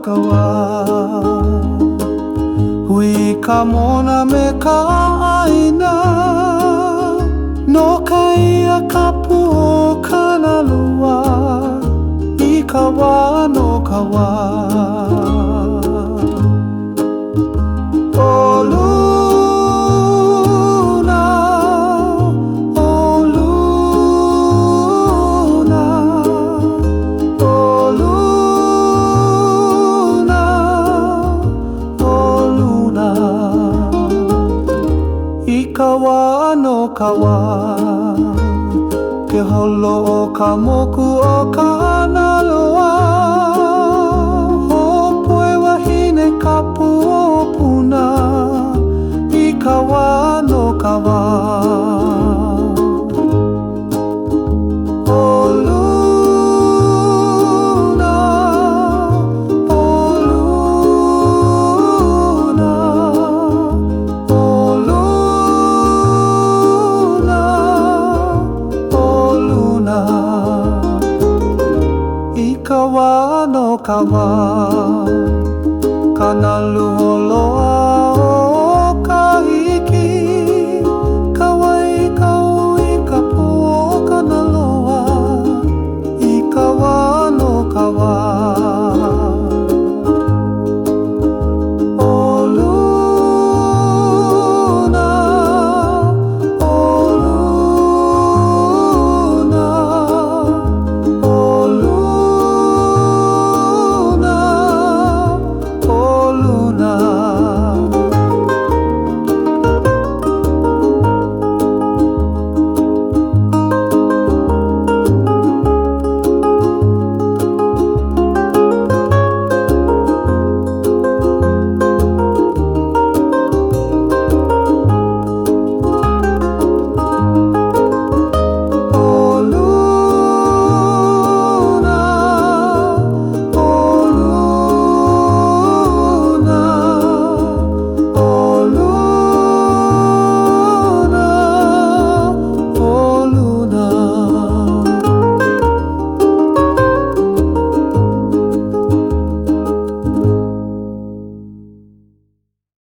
kawa hui ka mona me ka aina no ka ia ka puo kana lua I ka wā no ka wā Kawa no kawa Ke holo o ka moku o ka ana loa Ho poe wahine ka puo puna I kawa no kawa Kawa no kawa Kana lua